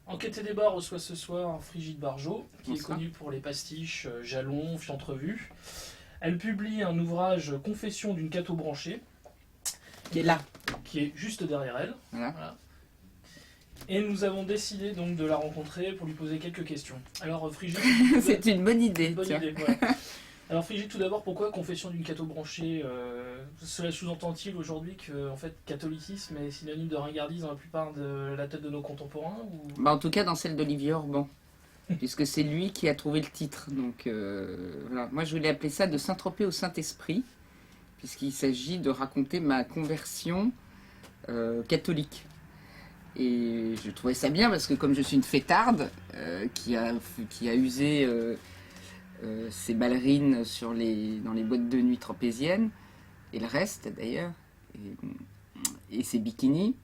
Enquête et débat reçoit ce soir Frigide Barjot, qui Bonsoir. est connue pour les pastiches Jalon, Fiantrevue. Elle publie un ouvrage Confession d'une catho branchée, Qui est là. qui est juste derrière elle. Voilà. Voilà. Et nous avons décidé donc de la rencontrer pour lui poser quelques questions. Alors Frigide, C'est une bonne idée. bonne tiens. idée, voilà. Alors Frigide, tout d'abord, pourquoi Confession d'une catho branchée Cela sous-entend-il aujourd'hui que en fait, catholicisme est synonyme de ringardise dans la plupart de la tête de nos contemporains ou... Bah, en tout cas, dans celle d'Olivier Orban. Puisque c'est lui qui a trouvé le titre. Donc voilà. Moi, je voulais appeler ça de Saint-Tropez au Saint-Esprit, puisqu'il s'agit de raconter ma conversion catholique. Et je trouvais ça bien parce que comme je suis une fêtarde qui a usé ses ballerines dans les boîtes de nuit tropéziennes, et le reste d'ailleurs, et ses bikinis,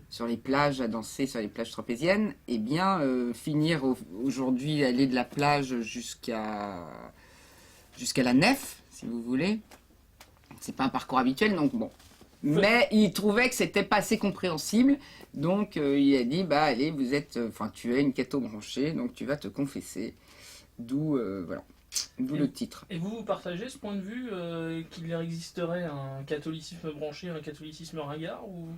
sur les plages, à danser sur les plages tropéziennes, et bien finir aujourd'hui, aller de la plage jusqu'à la nef, si vous voulez. C'est pas un parcours habituel, donc bon. Mais il trouvait que c'était pas assez compréhensible, donc il a dit, bah allez, tu es une catho branchée, donc tu vas te confesser. D'où voilà, d'où le titre. Et vous partagez ce point de vue qu'il existerait un catholicisme branché, un catholicisme ringard ou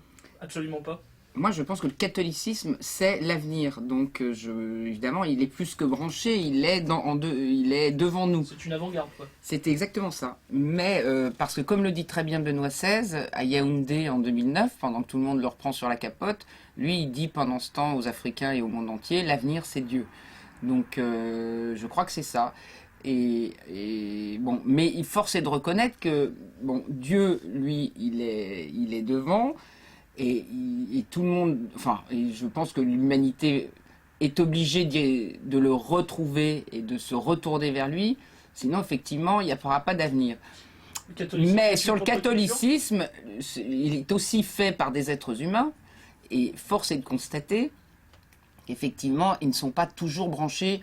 absolument pas? Moi, je pense que le catholicisme, c'est l'avenir. Donc, évidemment, il est plus que branché, il est devant nous. C'est une avant-garde, quoi. C'est exactement ça. Mais, parce que comme le dit très bien Benoît XVI, à Yaoundé en 2009, pendant que tout le monde le reprend sur la capote, lui, il dit pendant ce temps aux Africains et au monde entier, l'avenir, c'est Dieu. Donc, je crois que c'est ça. Et bon, mais il force est de reconnaître que, bon, Dieu, lui, il est devant. Et tout le monde, et je pense que l'humanité est obligée de le retrouver et de se retourner vers lui, sinon effectivement il n'y aura pas d'avenir. Mais sur le catholicisme, il est aussi fait par des êtres humains, et force est de constater qu'effectivement ils ne sont pas toujours branchés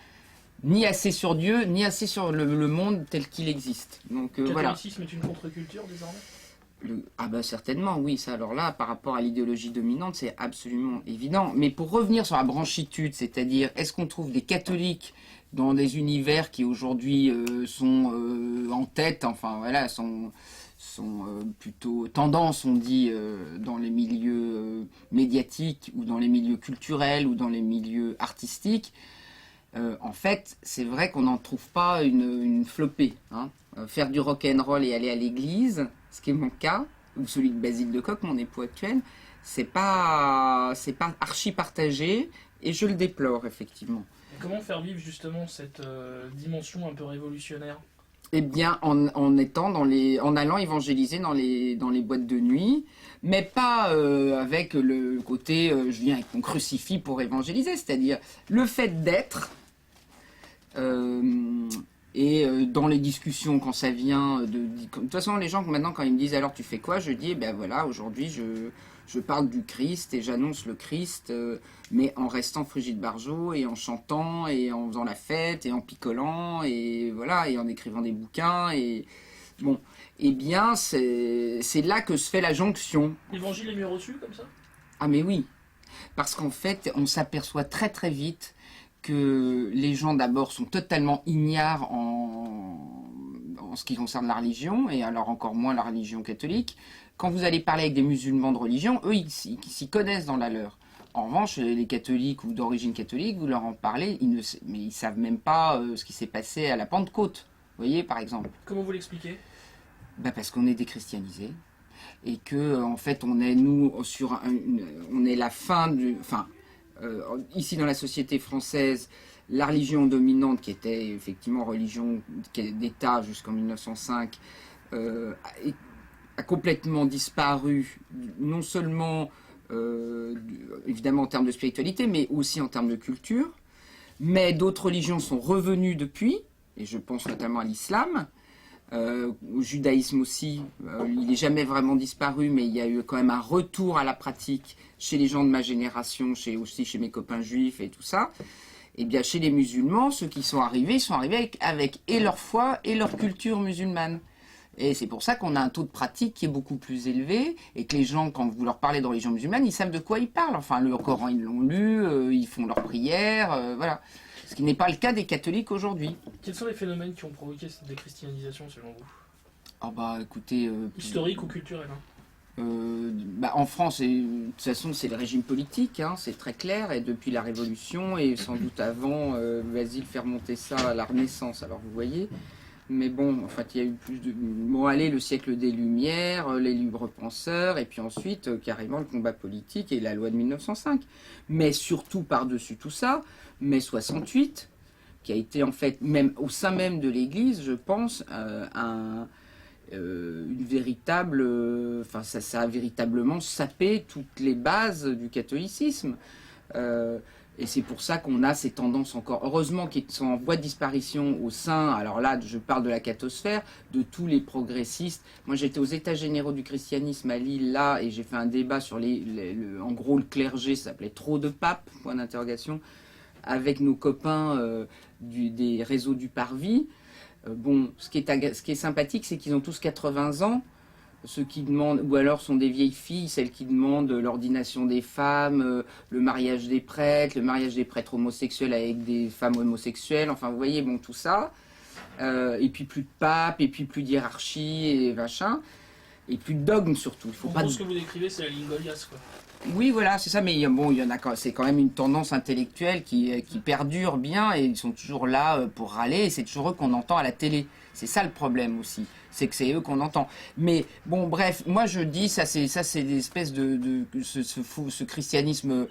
ni assez sur Dieu, ni assez sur le monde tel qu'il existe. Donc Le voilà. catholicisme est une contre-culture désormais? Ah bah certainement, oui, ça alors là, par rapport à l'idéologie dominante, c'est absolument évident. Mais pour revenir sur la branchitude, c'est-à-dire, est-ce qu'on trouve des catholiques dans des univers qui aujourd'hui sont en tête, enfin voilà, sont plutôt tendance, on dit, dans les milieux médiatiques, ou dans les milieux culturels, ou dans les milieux artistiques. En fait, c'est vrai qu'on n'en trouve pas une flopée. Hein. Faire du rock'n'roll et aller à l'église, ce qui est mon cas, ou celui de Basile de Kock, mon époux actuel, c'est pas archi partagé, et je le déplore effectivement. Comment faire vivre justement cette dimension un peu révolutionnaire? Eh bien, en allant évangéliser dans les boîtes de nuit, mais pas avec le côté je viens avec mon crucifix pour évangéliser, c'est-à-dire le fait d'être. Dans les discussions, quand ça vient de toute façon, les gens maintenant, quand ils me disent alors tu fais quoi, je dis eh ben voilà, aujourd'hui je parle du Christ et j'annonce le Christ, mais en restant Frigide Barjot et en chantant et en faisant la fête et en picolant et voilà, et en écrivant des bouquins et bon, eh bien c'est là que se fait la jonction. L'évangile est mieux reçu comme ça? Ah mais oui, parce qu'en fait on s'aperçoit très très vite que les gens d'abord sont totalement ignares en ce qui concerne la religion, et alors encore moins la religion catholique. Quand vous allez parler avec des musulmans de religion, eux ils s'y connaissent dans la leur. En revanche, les catholiques ou d'origine catholique, vous leur en parlez, mais ils savent même pas ce qui s'est passé à la Pentecôte, vous voyez par exemple. Comment vous l'expliquez? Parce qu'on est déchristianisé, et que en fait on est on est la fin du... ici dans la société française, la religion dominante, qui était effectivement religion d'État jusqu'en 1905, a complètement disparu, non seulement évidemment en termes de spiritualité, mais aussi en termes de culture. Mais d'autres religions sont revenues depuis, et je pense notamment à l'islam, au judaïsme aussi. Il n'est jamais vraiment disparu, mais il y a eu quand même un retour à la pratique chez les gens de ma génération, aussi chez mes copains juifs et tout ça. Eh bien, chez les musulmans, ceux qui sont arrivés, ils sont arrivés avec et leur foi et leur culture musulmane. Et c'est pour ça qu'on a un taux de pratique qui est beaucoup plus élevé et que les gens, quand vous leur parlez de religion musulmane, ils savent de quoi ils parlent. Enfin, le Coran, ils l'ont lu, ils font leurs prières, voilà. Ce qui n'est pas le cas des catholiques aujourd'hui. Quels sont les phénomènes qui ont provoqué cette déchristianisation selon vous? Ah bah écoutez... Historique ou culturel, hein? En France, de toute façon, c'est le régime politique, hein, c'est très clair, et depuis la Révolution, et sans doute avant, vas-y, faire monter ça à la Renaissance, alors vous voyez. Mais bon, en fait, il y a eu plus de... Bon, allez, le siècle des Lumières, les libres penseurs, et puis ensuite, carrément, le combat politique et la loi de 1905. Mais surtout, par-dessus tout ça, mai 68, qui a été, en fait, même au sein même de l'Église, je pense, une véritable... Enfin, ça a véritablement sapé toutes les bases du catholicisme. Et c'est pour ça qu'on a ces tendances encore, heureusement, qui sont en voie de disparition au sein, alors là, je parle de la cathosphère, de tous les progressistes. Moi, j'étais aux États généraux du christianisme à Lille, là, et j'ai fait un débat sur en gros, le clergé, ça s'appelait trop de papes, point d'interrogation, avec nos copains des réseaux du Parvis. Bon, ce qui est sympathique, c'est qu'ils ont tous 80 ans. Ceux qui demandent, ou alors sont des vieilles filles, celles qui demandent l'ordination des femmes, le mariage des prêtres homosexuels avec des femmes homosexuelles, enfin vous voyez, bon tout ça. Et puis plus de pape, et puis plus d'hierarchie, et machin. Et plus de dogme surtout. En gros, ce que vous décrivez, c'est la ligne Goliath, quoi. Oui, voilà, c'est ça, mais bon, il y en a, c'est quand même une tendance intellectuelle qui perdure bien, et ils sont toujours là pour râler, et c'est toujours eux qu'on entend à la télé. C'est ça le problème aussi, c'est que c'est eux qu'on entend. Mais bon, bref, moi je dis, ça c'est des espèces ce christianisme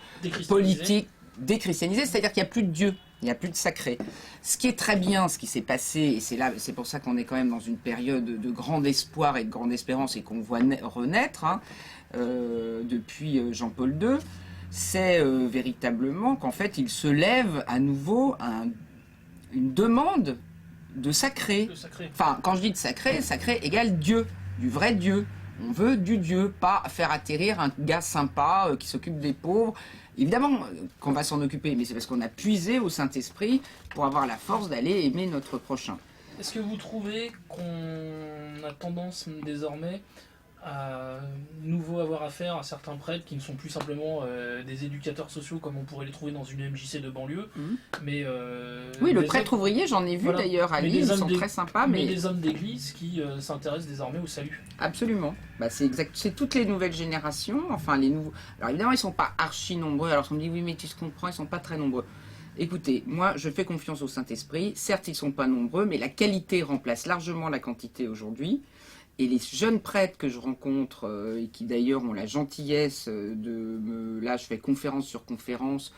politique déchristianisé, c'est-à-dire qu'il n'y a plus de Dieu, il n'y a plus de sacré. Ce qui est très bien, ce qui s'est passé, et c'est pour ça qu'on est quand même dans une période de grand espoir et de grande espérance, et qu'on voit renaître, hein, depuis Jean-Paul II, c'est véritablement qu'en fait il se lève à nouveau une demande de sacré. Enfin, quand je dis de sacré, sacré égale Dieu, du vrai Dieu. On veut du Dieu, pas faire atterrir un gars sympa qui s'occupe des pauvres. Évidemment qu'on va s'en occuper, mais c'est parce qu'on a puisé au Saint-Esprit pour avoir la force d'aller aimer notre prochain. Est-ce que vous trouvez qu'on a tendance désormais à nouveau avoir affaire à certains prêtres qui ne sont plus simplement des éducateurs sociaux comme on pourrait les trouver dans une MJC de banlieue, mais oui, le prêtre ouvrier, j'en ai vu d'ailleurs à Lille, ils sont très sympas, mais des hommes d'église qui s'intéressent désormais au salut. Absolument, bah, c'est toutes les nouvelles générations, enfin les nouveaux. Alors évidemment, ils sont pas archi nombreux. Alors on me dit oui, mais tu te comprends, ils sont pas très nombreux. Écoutez, moi je fais confiance au Saint-Esprit. Certes, ils sont pas nombreux, mais la qualité remplace largement la quantité aujourd'hui. Et les jeunes prêtres que je rencontre, et qui d'ailleurs ont la gentillesse là je fais conférence sur conférence,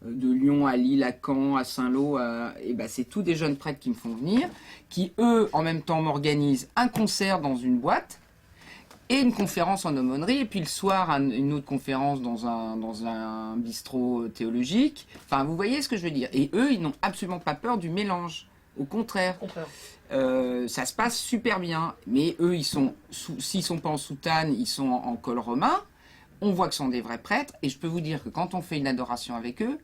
de Lyon à Lille, à Caen, à Saint-Lô, et ben c'est tous des jeunes prêtres qui me font venir, qui eux en même temps m'organisent un concert dans une boîte, et une conférence en aumônerie, et puis le soir une autre conférence dans un bistrot théologique. Enfin vous voyez ce que je veux dire. Et eux ils n'ont absolument pas peur du mélange. Au contraire. Ça se passe super bien, mais eux, s'ils sont pas en soutane, ils sont en col romain. On voit que ce sont des vrais prêtres, et je peux vous dire que quand on fait une adoration avec eux,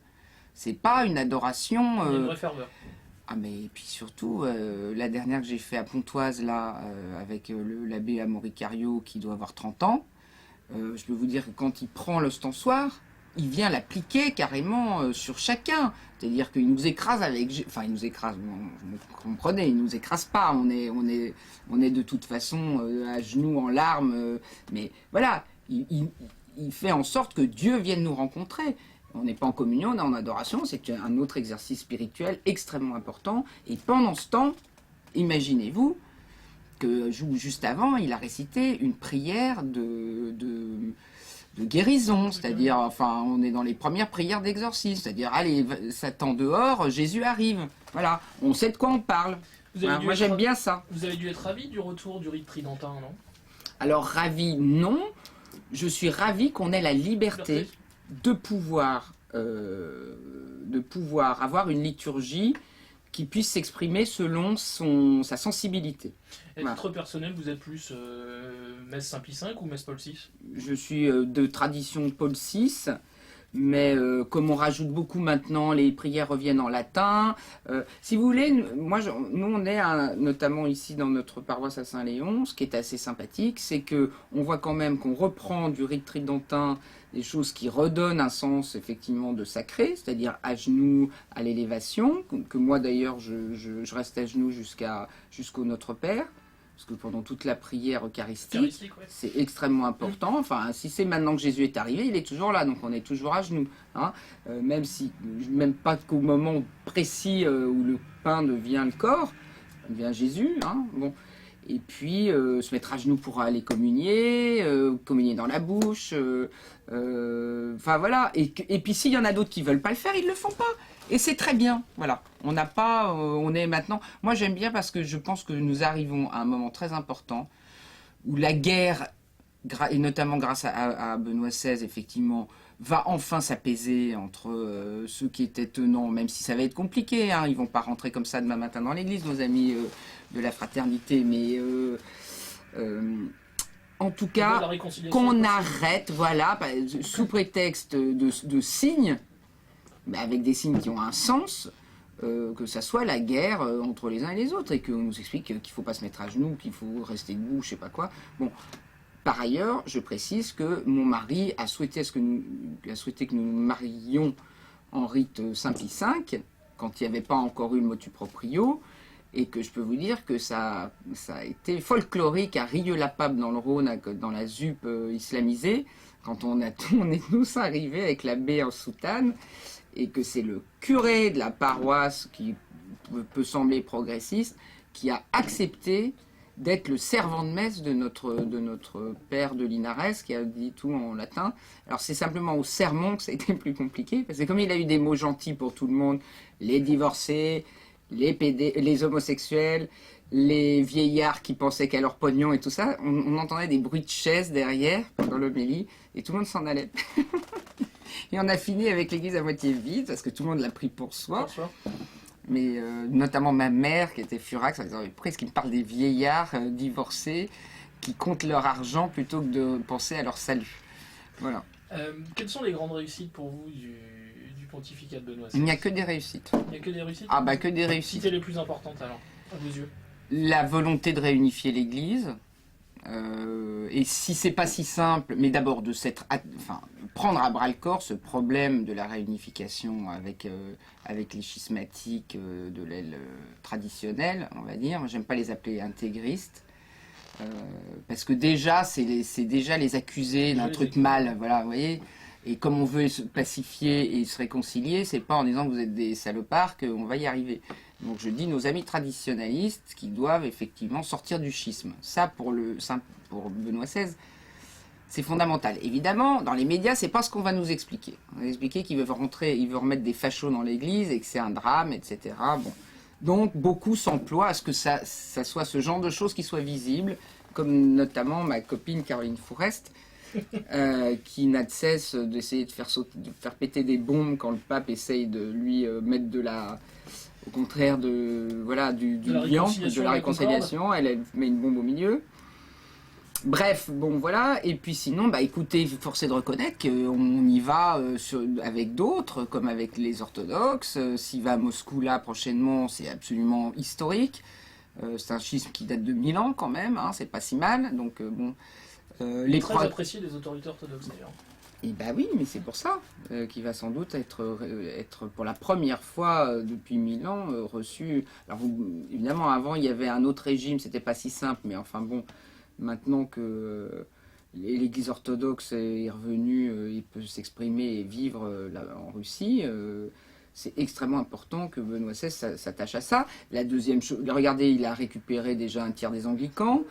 c'est pas une adoration. Une vraie ferveur. Ah mais puis surtout, la dernière que j'ai fait à Pontoise là, avec l'abbé Amaury Cario qui doit avoir 30 ans, je peux vous dire que quand il prend l'ostensoir, il vient l'appliquer carrément sur chacun. C'est-à-dire qu'il nous écrase avec... Enfin, il nous écrase, vous comprenez, il nous écrase pas. On est de toute façon à genoux, en larmes. Mais voilà, il fait en sorte que Dieu vienne nous rencontrer. On n'est pas en communion, on est en adoration. C'est un autre exercice spirituel extrêmement important. Et pendant ce temps, imaginez-vous que juste avant, il a récité une prière de guérison, c'est-à-dire, enfin, on est dans les premières prières d'exorcisme, c'est-à-dire, allez, Satan dehors, Jésus arrive. Voilà, on sait de quoi on parle. Voilà, moi, j'aime bien ça. Vous avez dû être ravi du retour du rite tridentin, non? Alors, ravi, non. Je suis ravi qu'on ait la liberté de pouvoir avoir une liturgie qui puisse s'exprimer selon sa sensibilité. À titre personnel, vous êtes plus messe Saint-Pie V ou messe Paul VI? Je suis de tradition Paul VI, Mais comme on rajoute beaucoup maintenant, les prières reviennent en latin. Si vous voulez, nous on est notamment ici dans notre paroisse à Saint-Léon, ce qui est assez sympathique, c'est que on voit quand même qu'on reprend du rite tridentin des choses qui redonnent un sens effectivement de sacré, c'est-à-dire à genoux à l'élévation, que moi d'ailleurs je reste à genoux jusqu'au Notre Père. Parce que pendant toute la prière eucharistique, ouais. c'est extrêmement important. Enfin, si c'est maintenant que Jésus est arrivé, il est toujours là, donc on est toujours à genoux. Hein. Même pas qu'au moment précis où le pain devient le corps, devient Jésus. Hein. Bon. Et puis, se mettre à genoux pour aller communier, communier dans la bouche. Enfin, voilà. Et puis, s'il y en a d'autres qui ne veulent pas le faire, ils ne le font pas. Et c'est très bien, voilà. On n'a pas, on est maintenant. Moi, j'aime bien parce que je pense que nous arrivons à un moment très important où la guerre, et notamment grâce à Benoît XVI, effectivement, va enfin s'apaiser entre ceux qui étaient tenants, même si ça va être compliqué. Hein, ils vont pas rentrer comme ça demain matin dans l'église, nos amis de la fraternité, mais en tout cas, qu'on arrête, voilà, sous prétexte de signes. Avec des signes qui ont un sens, que ça soit la guerre entre les uns et les autres, et qu'on nous explique qu'il ne faut pas se mettre à genoux, qu'il faut rester debout, je ne sais pas quoi. Bon, par ailleurs, je précise que mon mari a souhaité que nous nous marions en rite Saint-Pie V, quand il n'y avait pas encore eu le motu proprio, et que je peux vous dire que ça a été folklorique à Rieux-la-Pape dans le Rhône, dans la ZUP islamisée, quand on est tous arrivés avec l'abbé en soutane, et que c'est le curé de la paroisse, qui peut sembler progressiste, qui a accepté d'être le servant de messe de notre père de Linares, qui a dit tout en latin. Alors c'est simplement au sermon que ça a été plus compliqué, parce que comme il a eu des mots gentils pour tout le monde, les divorcés, les homosexuels, les vieillards qui pensaient qu'à leur pognon et tout ça, on entendait des bruits de chaises derrière, dans l'homélie, et tout le monde s'en allait. Et on a fini avec l'église à moitié vide, parce que tout le monde l'a pris pour soi. Mais notamment ma mère, qui était furax, elle disait, pourquoi est-ce qu'ils me parlent des vieillards divorcés qui comptent leur argent plutôt que de penser à leur salut. Voilà. Quelles sont les grandes réussites pour vous du pontificat de Benoît XVI ? Il n'y a que des réussites. Il n'y a que des réussites ? Ah bah que des réussites. Citez les plus importantes alors, à vos yeux. La volonté de réunifier l'église. Et si c'est pas si simple, mais d'abord prendre à bras le corps ce problème de la réunification avec les schismatiques de l'aile traditionnelle, on va dire. Moi, j'aime pas les appeler intégristes, parce que déjà c'est déjà les accuser d'un truc mal, voilà, vous voyez. Et comme on veut se pacifier et se réconcilier, c'est pas en disant que vous êtes des salopards qu'on va y arriver. Donc je dis nos amis traditionnalistes qui doivent effectivement sortir du schisme. Ça pour Benoît XVI, c'est fondamental. Évidemment, dans les médias, c'est pas ce qu'on va nous expliquer. On va expliquer qu'il veut remettre des fachos dans l'église et que c'est un drame, etc. Bon. Donc beaucoup s'emploient à ce que ça soit ce genre de choses qui soient visibles, comme notamment ma copine Caroline Fourest, qui n'a de cesse d'essayer de faire péter des bombes quand le pape essaye de lui mettre au contraire du lien, de la réconciliation. Elle met une bombe au milieu. Bref, bon voilà. Et puis sinon, écoutez, force est de reconnaître qu'on y va avec d'autres, comme avec les orthodoxes. S'il va à Moscou là prochainement, c'est absolument historique. C'est un schisme qui date de 1000 ans quand même, hein, c'est pas si mal. Donc bon. Très apprécié des autorités orthodoxes d'ailleurs. Et oui, mais c'est pour ça qu'il va sans doute être pour la première fois depuis 1000 ans reçu. Alors évidemment, avant il y avait un autre régime, c'était pas si simple, mais enfin bon, maintenant que l'Église orthodoxe est revenue, il peut s'exprimer et vivre en Russie. C'est extrêmement important que Benoît XVI s'attache à ça. La deuxième chose, regardez, il a récupéré déjà un tiers des anglicans.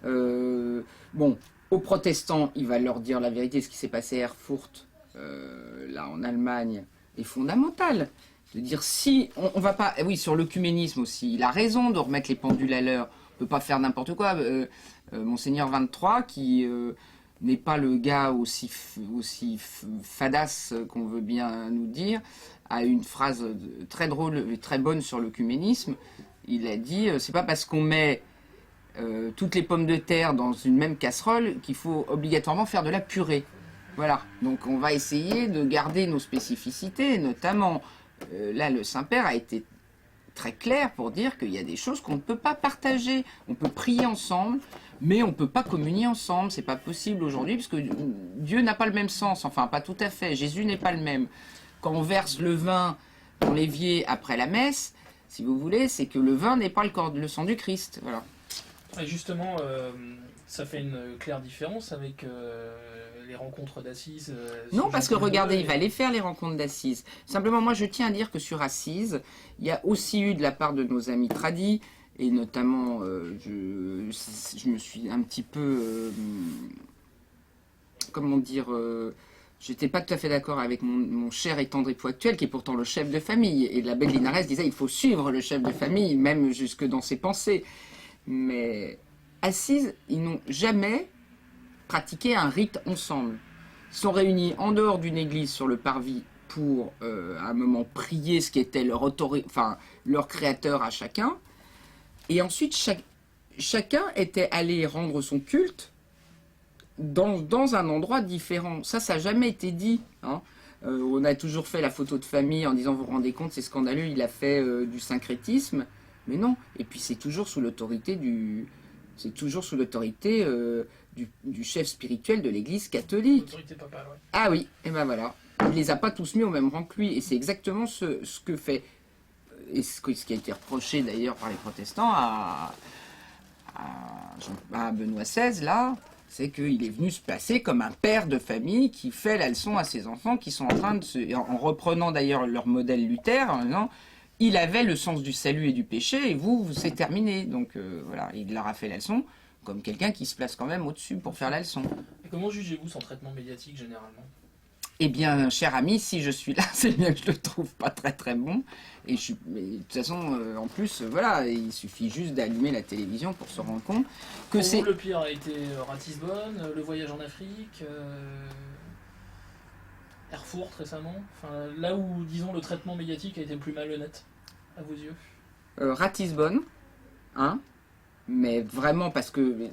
Bon. Aux protestants, il va leur dire la vérité. Ce qui s'est passé à Erfurt, là en Allemagne, est fondamental. De dire si on va pas, oui, sur l'œcuménisme aussi, il a raison de remettre les pendules à l'heure. On peut pas faire n'importe quoi. Monseigneur 23, qui n'est pas le gars aussi fadasse qu'on veut bien nous dire, a une phrase très drôle et très bonne sur l'œcuménisme. Il a dit, c'est pas parce qu'on met toutes les pommes de terre dans une même casserole qu'il faut obligatoirement faire de la purée. Voilà, donc on va essayer de garder nos spécificités, notamment, là le Saint-Père a été très clair pour dire qu'il y a des choses qu'on ne peut pas partager. On peut prier ensemble, mais on ne peut pas communier ensemble, c'est pas possible aujourd'hui, parce que Dieu n'a pas le même sens, enfin pas tout à fait, Jésus n'est pas le même. Quand on verse le vin dans l'évier après la messe, si vous voulez, c'est que le vin n'est pas le sang du Christ, voilà. Et justement, ça fait une claire différence avec les rencontres d'assises. Non, parce que regardez, il va aller faire les rencontres d'assises. Simplement, moi, je tiens à dire que sur Assise, il y a aussi eu de la part de nos amis tradis, et notamment, je me suis un petit peu, comment dire, j'étais pas tout à fait d'accord avec mon cher et tendre époux actuel, qui est pourtant le chef de famille. Et la belle Linares disait, il faut suivre le chef de famille, même jusque dans ses pensées. Mais Assise, ils n'ont jamais pratiqué un rite ensemble. Ils sont réunis en dehors d'une église sur le parvis pour, à un moment, prier ce qui était leur créateur à chacun. Et ensuite, chacun était allé rendre son culte dans un endroit différent. Ça n'a jamais été dit. Hein. On a toujours fait la photo de famille en disant, vous vous rendez compte, c'est scandaleux, il a fait du syncrétisme. Mais non. Et puis c'est toujours sous l'autorité du chef spirituel de l'Église catholique. L'autorité papale, ouais. Ah oui, et ben voilà. Il les a pas tous mis au même rang que lui. Et c'est exactement ce que fait, et ce qui a été reproché d'ailleurs par les protestants à Benoît XVI, là, c'est qu'il est venu se placer comme un père de famille qui fait la leçon à ses enfants qui sont en train de en reprenant d'ailleurs leur modèle Luther, en disant, il avait le sens du salut et du péché, et vous c'est terminé. Donc voilà, il leur a fait la leçon, comme quelqu'un qui se place quand même au-dessus pour faire la leçon. Et comment jugez-vous son traitement médiatique généralement ? Eh bien, cher ami, si je suis là, c'est bien que je le trouve pas très très bon. Mais de toute façon, en plus, voilà, il suffit juste d'allumer la télévision pour se rendre compte que pour c'est... vous, le pire a été Ratisbonne, le voyage en Afrique, Erfurt récemment. Enfin, là où, disons, le traitement médiatique a été le plus malhonnête, à vos yeux. Ratisbonne, hein, mais vraiment parce que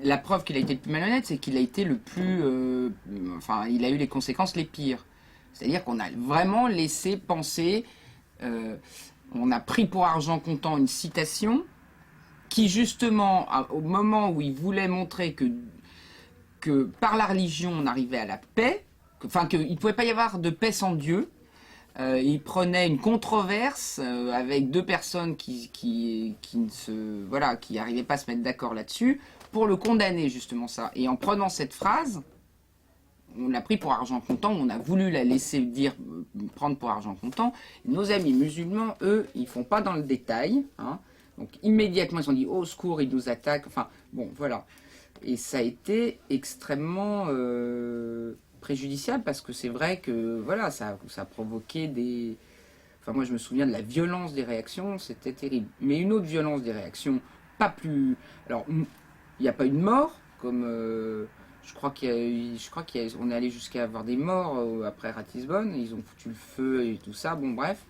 la preuve qu'il a été le plus malhonnête, c'est qu'il a été le plus... enfin, il a eu les conséquences les pires. C'est-à-dire qu'on a vraiment laissé penser... on a pris pour argent comptant une citation qui, justement, au moment où il voulait montrer que par la religion, on arrivait à la paix, qu'il ne pouvait pas y avoir de paix sans Dieu, il prenait une controverse avec deux personnes qui n'arrivaient pas à se mettre d'accord là-dessus, pour le condamner, justement ça. Et en prenant cette phrase, on l'a pris pour argent comptant, on a voulu la laisser prendre pour argent comptant. Nos amis musulmans, eux, ils font pas dans le détail. Hein. Donc immédiatement, ils ont dit, au secours, ils nous attaquent. Enfin, bon, voilà. Et ça a été extrêmement préjudiciable, parce que c'est vrai que, voilà, ça a provoqué des... Enfin, moi, je me souviens de la violence des réactions, c'était terrible. Mais une autre violence des réactions, pas plus... Alors, il n'y a pas eu de mort, comme... Je crois qu'on est allé jusqu'à avoir des morts après Ratisbonne. Ils ont foutu le feu et tout ça. Bon, bref.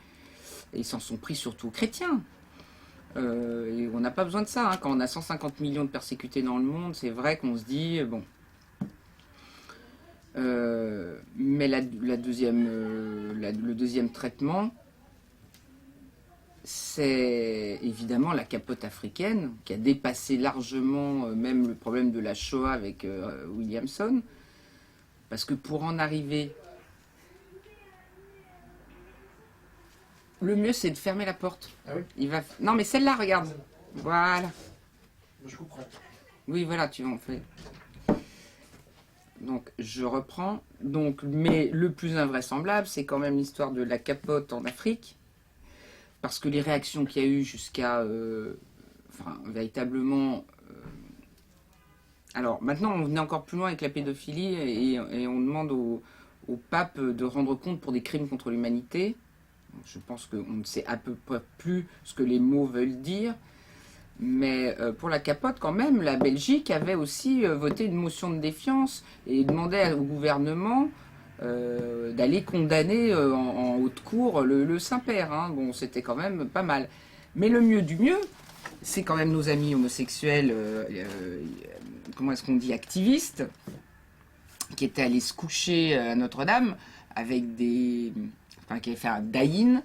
Et ils s'en sont pris surtout aux chrétiens. Et on n'a pas besoin de ça. Hein. Quand on a 150 millions de persécutés dans le monde, c'est vrai qu'on se dit, bon. Mais le deuxième traitement, c'est évidemment la capote africaine, qui a dépassé largement même le problème de la Shoah avec Williamson. Parce que pour en arriver, le mieux c'est de fermer la porte. Ah oui. Non mais celle-là, regarde. Voilà. Je comprends. Oui, voilà, tu en fais. Donc je reprends. Donc, mais le plus invraisemblable, c'est quand même l'histoire de la capote en Afrique. Parce que les réactions qu'il y a eu jusqu'à... véritablement... Alors, maintenant, on venait encore plus loin avec la pédophilie et on demande au pape de rendre compte pour des crimes contre l'humanité. Je pense qu'on ne sait à peu près plus ce que les mots veulent dire. Mais pour la capote, quand même, la Belgique avait aussi voté une motion de défiance et demandait au gouvernement... d'aller condamner en haute cour le Saint-Père. Hein. Bon, c'était quand même pas mal. Mais le mieux du mieux, c'est quand même nos amis homosexuels, comment est-ce qu'on dit, activistes, qui était allé se coucher à Notre-Dame avec des... Enfin, qui avait fait un die-in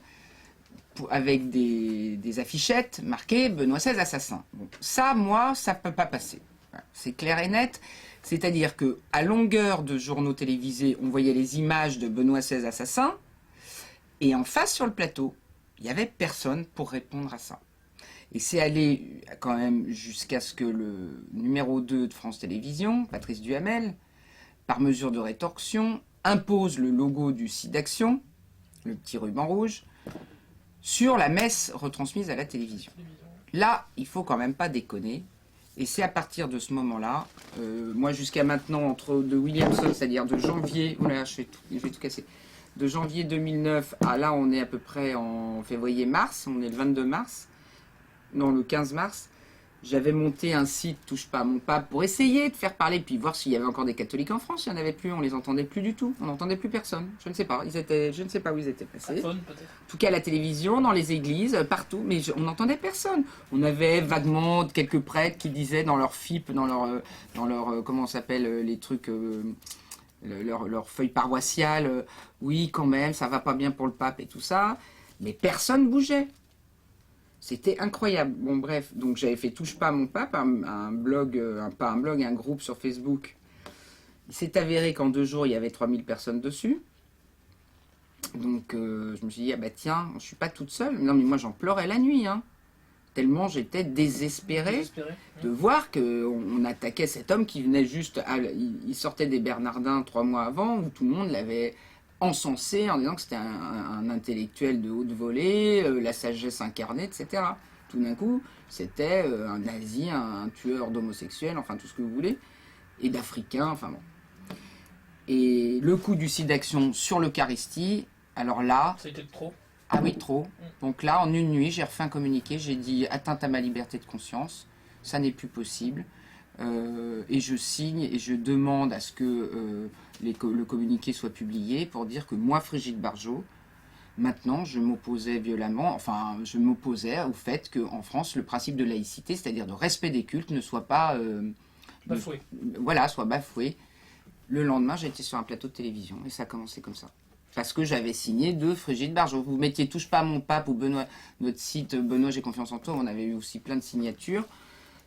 avec des affichettes marquées Benoît XVI assassin. Bon, ça, moi, ça ne peut pas passer. Voilà, c'est clair et net. C'est-à-dire qu'à longueur de journaux télévisés, on voyait les images de Benoît XVI assassin, et en face sur le plateau, il n'y avait personne pour répondre à ça. Et c'est allé quand même jusqu'à ce que le numéro 2 de France Télévisions, Patrice Duhamel, par mesure de rétorsion, impose le logo du site d'action, le petit ruban rouge, sur la messe retransmise à la télévision. Là, il faut quand même pas déconner. Et c'est à partir de ce moment-là, moi jusqu'à maintenant, de Williamson, c'est-à-dire de janvier, oh là, je vais tout casser, de janvier 2009 à là, on est à peu près en février-mars, on est le 22 mars, non, le 15 mars, j'avais monté un site Touche pas à mon pape pour essayer de faire parler, puis voir s'il y avait encore des catholiques en France. Il n'y en avait plus, on les entendait plus du tout, on n'entendait plus personne. Je ne sais pas, je ne sais pas où ils étaient passés. iPhone, En tout cas, à la télévision, dans les églises, partout, mais on n'entendait personne. On avait vaguement quelques prêtres qui disaient dans leur FIP, dans leur comment ça s'appelle, les trucs, leur feuille paroissiale, oui, quand même, ça va pas bien pour le pape et tout ça, mais personne bougeait. C'était incroyable. Bon, bref, donc j'avais fait Touche pas à mon pape, un blog, pas un blog, un groupe sur Facebook. Il s'est avéré qu'en 2 jours, il y avait 3000 personnes dessus. Donc je me suis dit, ah bah tiens, je suis pas toute seule. Non, mais moi j'en pleurais la nuit, hein. Tellement j'étais désespérée de voir qu'on attaquait cet homme qui venait juste... il sortait des Bernardins 3 mois avant, où tout le monde l'avait encensé en disant que c'était un intellectuel de haute volée, la sagesse incarnée, etc. Tout d'un coup, c'était un nazi, un tueur d'homosexuels, enfin tout ce que vous voulez, et d'Africains, enfin bon. Et le coup du site d'action sur l'Eucharistie, alors là... Ça a été trop. Ah oui, trop. Donc là, en une nuit, j'ai refait un communiqué, j'ai dit atteinte à ma liberté de conscience, ça n'est plus possible. Et je signe et je demande à ce que le communiqué soit publié pour dire que moi, Frigide Barjot, maintenant, je m'opposais violemment, enfin, je m'opposais au fait qu'en France, le principe de laïcité, c'est-à-dire de respect des cultes, ne soit pas... bafoué. Voilà, soit bafoué. Le lendemain, j'étais sur un plateau de télévision et ça a commencé comme ça. Parce que j'avais signé de Frigide Barjot. Vous mettiez Touche pas à mon pape ou Benoît, notre site Benoît, j'ai confiance en toi, on avait eu aussi plein de signatures.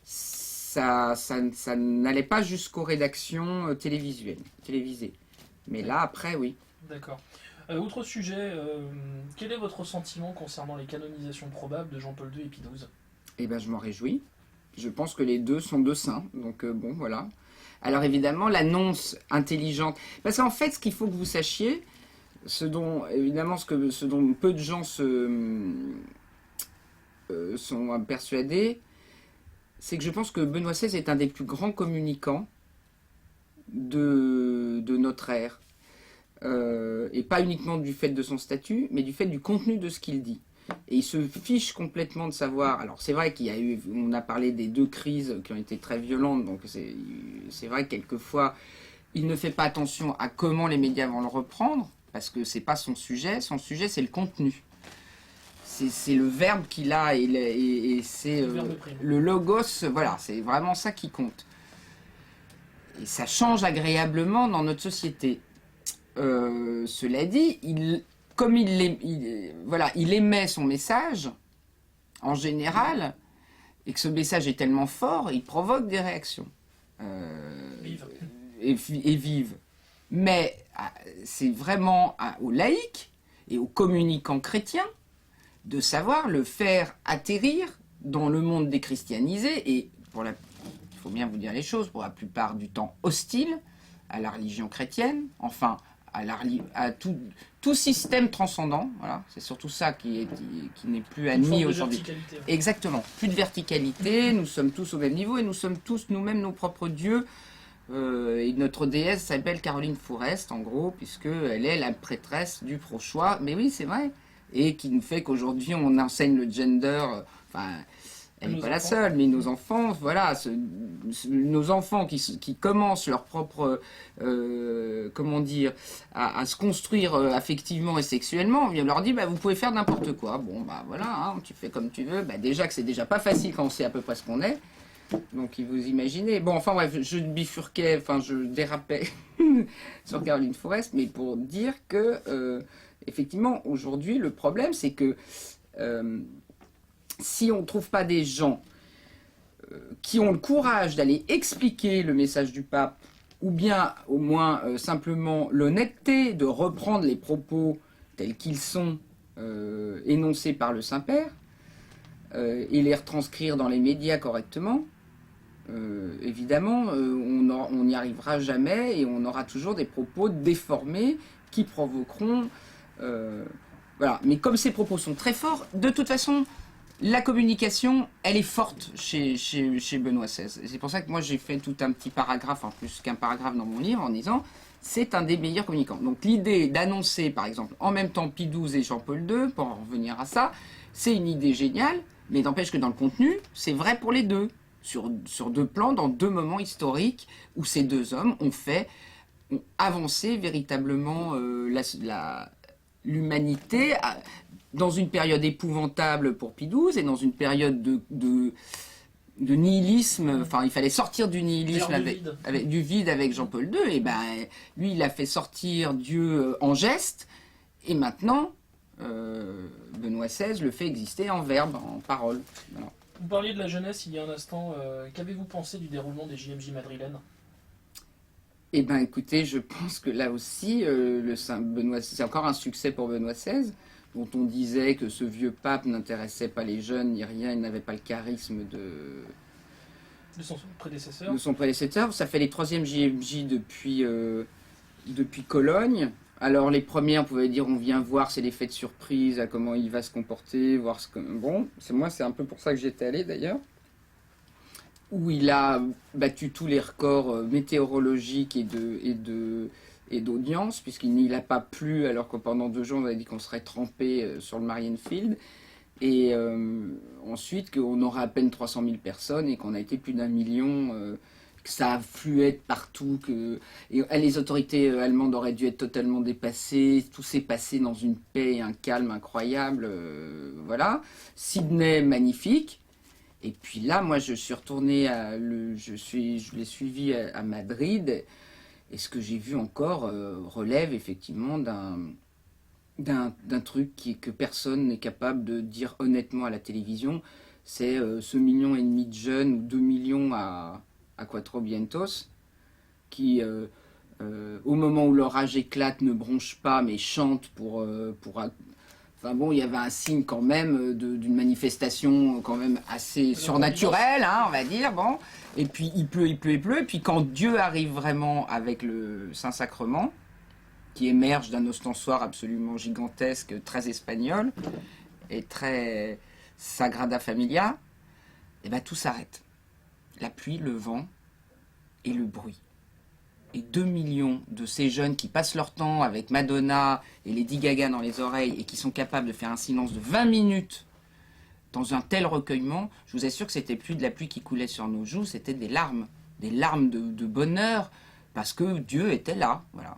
Ça n'allait pas jusqu'aux rédactions télévisées. Mais là, après, oui. D'accord. Autre sujet, quel est votre sentiment concernant les canonisations probables de Jean-Paul II et Pie XII ? Eh bien, je m'en réjouis. Je pense que les deux sont deux saints. Donc, bon, voilà. Alors, évidemment, l'annonce intelligente... Parce qu'en fait, ce qu'il faut que vous sachiez, ce dont peu de gens sont persuadés, c'est que je pense que Benoît XVI est un des plus grands communicants de notre ère. Et pas uniquement du fait de son statut, mais du fait du contenu de ce qu'il dit. Et il se fiche complètement de savoir... Alors c'est vrai on a parlé des 2 crises qui ont été très violentes, donc c'est vrai que quelquefois, il ne fait pas attention à comment les médias vont le reprendre, parce que c'est pas son sujet c'est le contenu. C'est le verbe qu'il a et c'est le logos, voilà, c'est vraiment ça qui compte. Et ça change agréablement dans notre société. Cela dit, comme il émet son message, en général, et que ce message est tellement fort, il provoque des réactions. Vive. Et vives. Mais c'est vraiment aux laïcs et aux communicants chrétiens de savoir le faire atterrir dans le monde déchristianisé et, il faut bien vous dire les choses, pour la plupart du temps hostile à la religion chrétienne, enfin à tout système transcendant. Voilà, c'est surtout ça qui n'est plus admis aujourd'hui. Exactement, plus de verticalité, nous sommes tous au même niveau et nous sommes tous nous-mêmes nos propres dieux. Et notre déesse s'appelle Caroline Fourest, en gros, puisqu'elle est la prêtresse du pro-choix. Mais oui, c'est vrai. Et qui nous fait qu'aujourd'hui, on enseigne le gender. Enfin, elle n'est pas la seule, mais nos enfants, voilà, nos enfants qui commencent leur propre, comment dire, à se construire affectivement et sexuellement, on leur dit, bah, vous pouvez faire n'importe quoi. Bon, bah voilà, hein, tu fais comme tu veux. Bah, déjà que c'est déjà pas facile quand on sait à peu près ce qu'on est. Donc, vous imaginez. Bon, enfin, bref, je bifurquais, enfin, je dérapais sur Caroline Forest, mais pour dire que, effectivement, aujourd'hui, le problème, c'est que si on ne trouve pas des gens qui ont le courage d'aller expliquer le message du pape, ou bien au moins simplement l'honnêteté de reprendre les propos tels qu'ils sont énoncés par le Saint-Père, et les retranscrire dans les médias correctement, évidemment, on n'y arrivera jamais et on aura toujours des propos déformés qui provoqueront... voilà. Mais comme ces propos sont très forts, de toute façon, la communication, elle est forte chez Benoît XVI. C'est pour ça que moi, j'ai fait tout un petit paragraphe, en plus qu'un paragraphe dans mon livre, en disant c'est un des meilleurs communicants. Donc l'idée d'annoncer, par exemple, en même temps Pie XII et Jean-Paul II, pour en revenir à ça, c'est une idée géniale, mais n'empêche que dans le contenu, c'est vrai pour les deux. Sur deux plans, dans deux moments historiques où ces deux hommes ont avancé véritablement l'humanité dans une période épouvantable pour Pie XII et dans une période de nihilisme. Enfin, il fallait sortir du nihilisme du vide avec Jean-Paul II. Et ben, lui, il a fait sortir Dieu en geste. Et maintenant, Benoît XVI le fait exister en verbe, en parole. Voilà. Vous parliez de la jeunesse il y a un instant. Qu'avez-vous pensé du déroulement des JMJ madrilènes? Eh bien, écoutez, je pense que là aussi, c'est encore un succès pour Benoît XVI, dont on disait que ce vieux pape n'intéressait pas les jeunes ni rien, il n'avait pas le charisme de son prédécesseur. De son prédécesseur. Ça fait les 3e JMJ depuis Cologne. Alors les premières, on pouvait dire on vient voir, c'est l'effet de surprise, à comment il va se comporter, voir ce que... Bon, c'est un peu pour ça que j'étais allé d'ailleurs. Où il a battu tous les records météorologiques et d'audience, puisqu'il n'a pas plu, alors que pendant 2 jours on avait dit qu'on serait trempé sur le Marienfield. Et ensuite qu'on aurait à peine 300 000 personnes et qu'on a été plus d'1 million... que ça affluait de partout, et les autorités allemandes auraient dû être totalement dépassées, tout s'est passé dans une paix et un calme incroyable, voilà. Sydney, magnifique. Et puis là, moi, je suis retourné je l'ai suivi à Madrid, et ce que j'ai vu encore relève effectivement d'un truc que personne n'est capable de dire honnêtement à la télévision. C'est ce 1,5 million de jeunes, ou 2 millions à Cuatro Vientos, qui, au moment où l'orage éclate, ne bronche pas, mais chante pour... Enfin bon, il y avait un signe quand même d'une manifestation quand même assez surnaturelle, hein, on va dire, bon. Et puis il pleut, et puis quand Dieu arrive vraiment avec le Saint-Sacrement, qui émerge d'un ostensoir absolument gigantesque, très espagnol, et très Sagrada Familia, et ben tout s'arrête. La pluie, le vent et le bruit. Et 2 millions de ces jeunes qui passent leur temps avec Madonna et Lady Gaga dans les oreilles et qui sont capables de faire un silence de 20 minutes dans un tel recueillement, je vous assure que c'était plus de la pluie qui coulait sur nos joues, c'était des larmes de bonheur, parce que Dieu était là, voilà.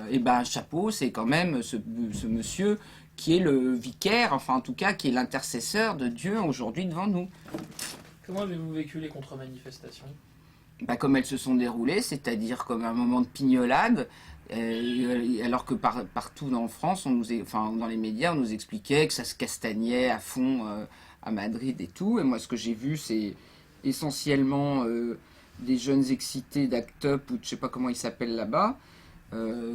Et ben chapeau, c'est quand même ce monsieur qui est le vicaire, enfin en tout cas qui est l'intercesseur de Dieu aujourd'hui devant nous. Comment avez-vous vécu les contre-manifestations? Bah, comme elles se sont déroulées, c'est-à-dire comme un moment de pignolade, alors que partout en France, dans les médias, on nous expliquait que ça se castagnait à fond à Madrid et tout. Et moi, ce que j'ai vu, c'est essentiellement des jeunes excités d'Act Up, ou je sais pas comment ils s'appellent là-bas,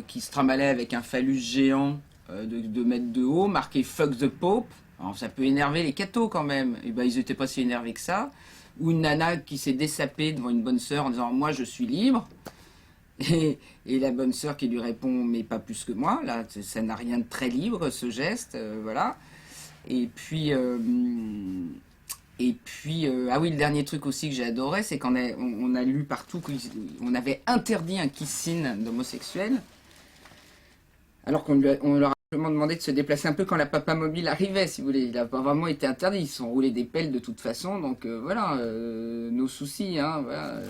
qui se trimballaient avec un phallus géant de 2 mètres de haut, marqué Fuck the Pope. Alors, ça peut énerver les cathos quand même. Et ben, ils n'étaient pas si énervés que ça. Ou une nana qui s'est dessapée devant une bonne sœur en disant « Moi, je suis libre ». Et la bonne sœur qui lui répond « Mais pas plus que moi ». Là, ça n'a rien de très libre, ce geste, voilà. Et puis, ah oui, le dernier truc aussi que j'ai adoré, c'est qu'on a lu partout qu'on avait interdit un kissing d'homosexuels, alors qu'on leur a demandé de se déplacer un peu quand la Papa Mobile arrivait, si vous voulez. Il n'a pas vraiment été interdit, ils se sont roulés des pelles de toute façon, donc voilà, nos soucis, hein, voilà.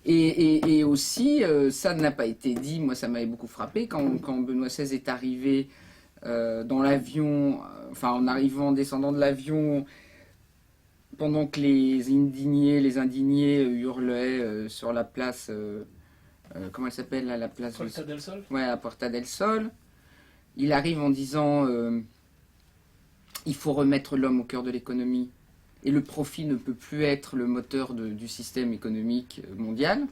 Et aussi, ça n'a pas été dit, moi ça m'avait beaucoup frappé, quand Benoît XVI est arrivé dans l'avion, enfin en descendant de l'avion, pendant que les indignés hurlaient sur la place, comment elle s'appelle là, la place Puerta del Sol. Ouais, à Puerta del Sol, il arrive en disant il faut remettre l'homme au cœur de l'économie et le profit ne peut plus être le moteur du système économique mondial.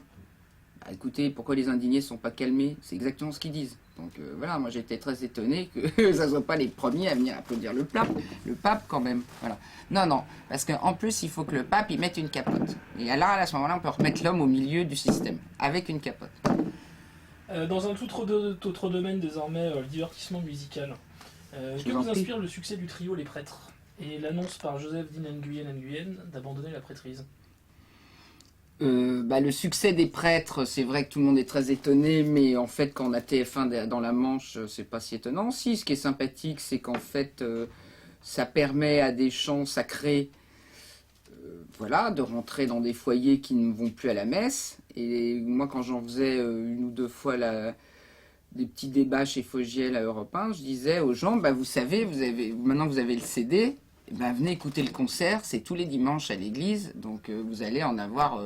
Bah, écoutez, pourquoi les indignés ne sont pas calmés? C'est exactement ce qu'ils disent. Donc voilà, moi j'étais très étonné que ça ne soit pas les premiers à venir applaudir le pape quand même. Voilà. Non, parce qu'en plus il faut que le pape il mette une capote. Et alors à ce moment-là on peut remettre l'homme au milieu du système, avec une capote. Dans un tout autre domaine désormais, le divertissement musical. Que vous inspire le succès du trio Les Prêtres et l'annonce par Joseph Din Nguyen d'abandonner la prêtrise? Le succès des Prêtres, c'est vrai que tout le monde est très étonné, mais en fait, quand on a TF1 dans la Manche, c'est pas si étonnant. Si, ce qui est sympathique, c'est qu'en fait, ça permet à des chants sacrés, de rentrer dans des foyers qui ne vont plus à la messe. Et moi, quand j'en faisais une ou deux fois des petits débats chez Fogiel à Europe 1, je disais aux gens, vous savez, maintenant vous avez le CD. Venez écouter le concert, c'est tous les dimanches à l'église, donc vous allez en avoir,